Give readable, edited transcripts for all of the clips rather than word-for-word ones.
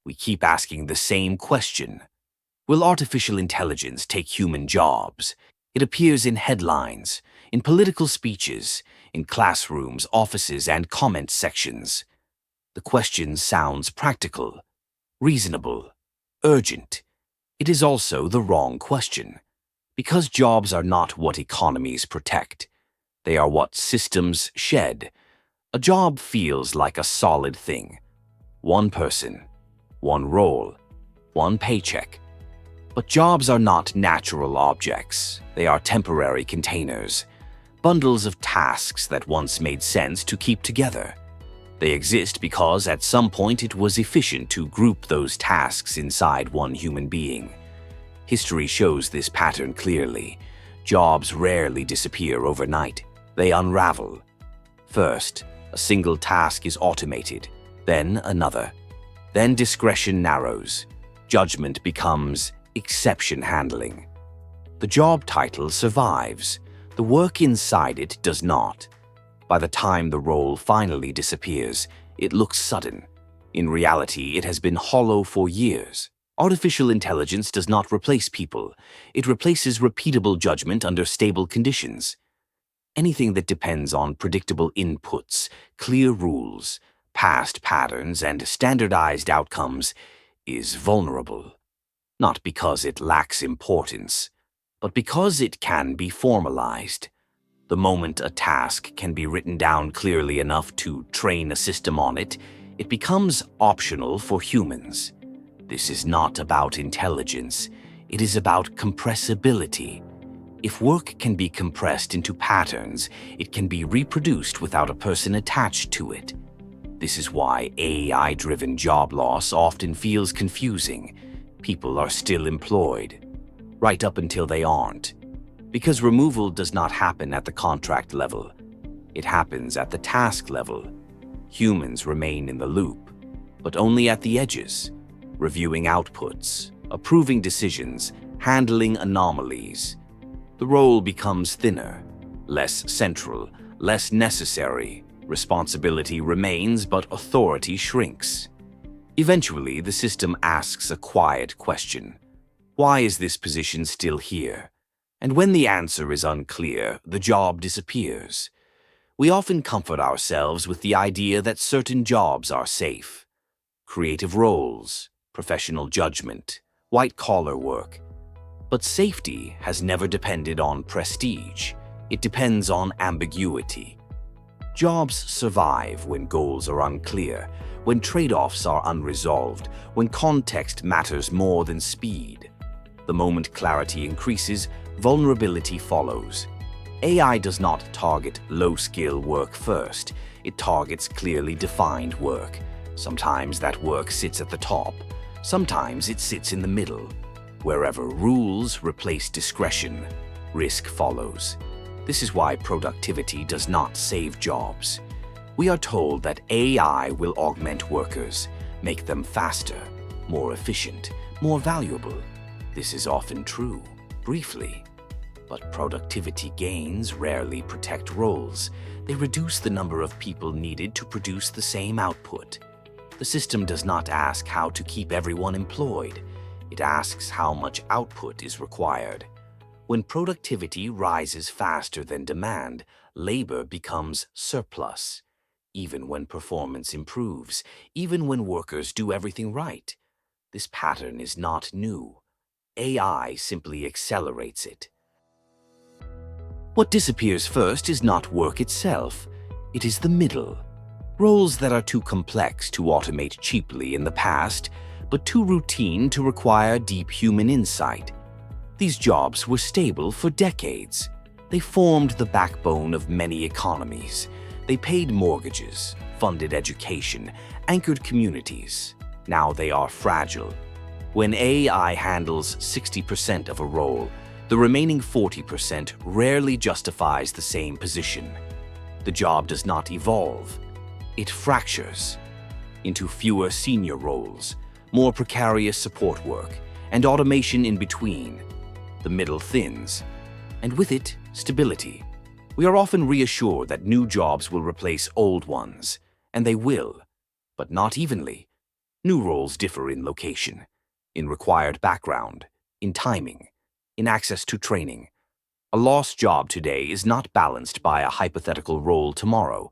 We keep asking the same question. Will artificial intelligence take human jobs? It appears in headlines, in political speeches, in classrooms, offices, and comment sections. The question sounds practical, reasonable, urgent. It is also the wrong question, because jobs are not what economies protect. They are what systems shed. A job feels like a solid thing. One person, one role, one paycheck. But jobs are not natural objects. They are temporary containers, bundles of tasks that once made sense to keep together. They exist because at some point it was efficient to group those tasks inside one human being. History shows this pattern clearly. Jobs rarely disappear overnight. They unravel. First, a single task is automated, then another. Then discretion narrows. Judgment becomes exception handling. The job title survives. The work inside it does not. By the time the role finally disappears, it looks sudden. In reality, it has been hollow for years. Artificial intelligence does not replace people. It replaces repeatable judgment under stable conditions. Anything that depends on predictable inputs, clear rules, past patterns, and standardized outcomes is vulnerable. Not because it lacks importance, but because it can be formalized. The moment a task can be written down clearly enough to train a system on it, it becomes optional for humans. This is not about intelligence. It is about compressibility. If work can be compressed into patterns, it can be reproduced without a person attached to it. This is why AI-driven job loss often feels confusing. People are still employed, right up until they aren't. Because removal does not happen at the contract level. It happens at the task level. Humans remain in the loop, but only at the edges, reviewing outputs, approving decisions, handling anomalies. The role becomes thinner, less central, less necessary. Responsibility remains, but authority shrinks. Eventually, the system asks a quiet question. Why is this position still here? And when the answer is unclear, the job disappears. We often comfort ourselves with the idea that certain jobs are safe. Creative roles, professional judgment, white-collar work. But safety has never depended on prestige. It depends on ambiguity. Jobs survive when goals are unclear, when trade-offs are unresolved, when context matters more than speed. The moment clarity increases, vulnerability follows. AI does not target low-skill work first. It targets clearly defined work. Sometimes that work sits at the top. Sometimes it sits in the middle. Wherever rules replace discretion, risk follows. This is why productivity does not save jobs. We are told that AI will augment workers, make them faster, more efficient, more valuable. This is often true, briefly. But productivity gains rarely protect roles. They reduce the number of people needed to produce the same output. The system does not ask how to keep everyone employed. It asks how much output is required. When productivity rises faster than demand, labor becomes surplus. Even when performance improves, even when workers do everything right. This pattern is not new. AI simply accelerates it. What disappears first is not work itself. It is the middle. Roles that are too complex to automate cheaply in the past, but too routine to require deep human insight. These jobs were stable for decades. They formed the backbone of many economies. They paid mortgages, funded education, anchored communities. Now they are fragile. When AI handles 60% of a role, the remaining 40% rarely justifies the same position. The job does not evolve. It fractures into fewer senior roles, more precarious support work, and automation in between. The middle thins, and with it, stability. We are often reassured that new jobs will replace old ones, and they will, but not evenly. New roles differ in location, in required background, in timing, in access to training. A lost job today is not balanced by a hypothetical role tomorrow,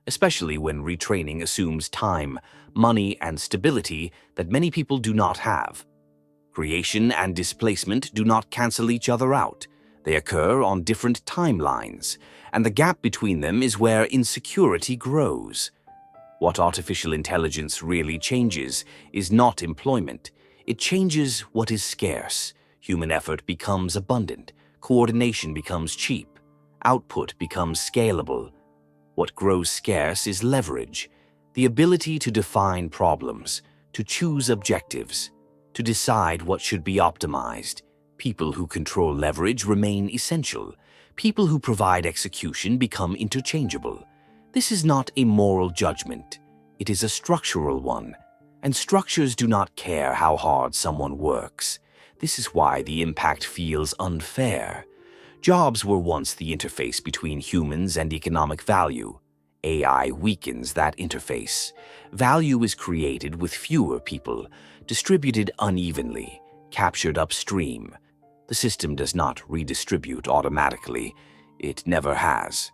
especially when retraining assumes time, money, and stability that many people do not have. Creation and displacement do not cancel each other out. They occur on different timelines, and the gap between them is where insecurity grows. What artificial intelligence really changes is not employment. It changes what is scarce. Human effort becomes abundant. Coordination becomes cheap. Output becomes scalable. What grows scarce is leverage, the ability to define problems, to choose objectives, to decide what should be optimized. People who control leverage remain essential. People who provide execution become interchangeable. This is not a moral judgment. It is a structural one. And structures do not care how hard someone works. This is why the impact feels unfair. Jobs were once the interface between humans and economic value. AI weakens that interface. Value is created with fewer people, distributed unevenly, captured upstream. The system does not redistribute automatically. It never has.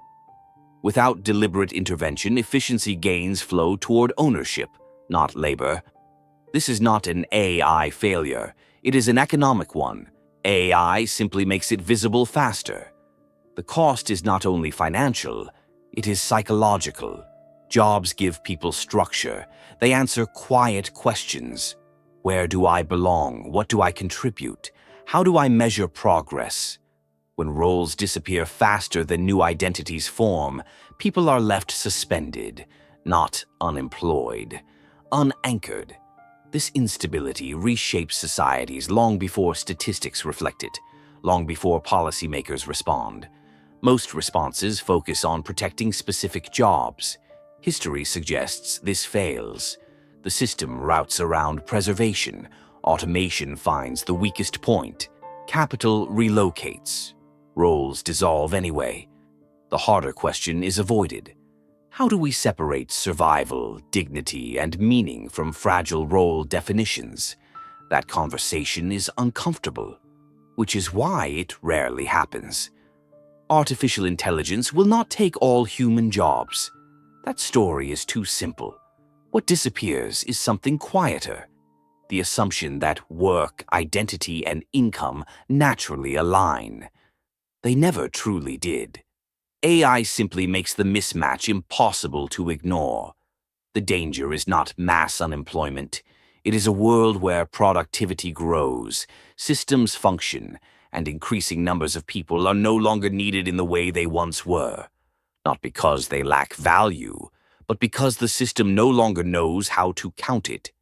Without deliberate intervention, efficiency gains flow toward ownership, not labor. This is not an AI failure. It is an economic one. AI simply makes it visible faster. The cost is not only financial, it is psychological. Jobs give people structure. They answer quiet questions. Where do I belong? What do I contribute? How do I measure progress? When roles disappear faster than new identities form, people are left suspended, not unemployed, unanchored. This instability reshapes societies long before statistics reflect it, long before policymakers respond. Most responses focus on protecting specific jobs. History suggests this fails. The system routes around preservation. Automation finds the weakest point. Capital relocates. Roles dissolve anyway. The harder question is avoided. How do we separate survival, dignity, and meaning from fragile role definitions? That conversation is uncomfortable, which is why it rarely happens. Artificial intelligence will not take all human jobs. That story is too simple. What disappears is something quieter. The assumption that work, identity, and income naturally align. They never truly did. AI simply makes the mismatch impossible to ignore. The danger is not mass unemployment. It is a world where productivity grows, systems function, and increasing numbers of people are no longer needed in the way they once were. Not because they lack value, but because the system no longer knows how to count it.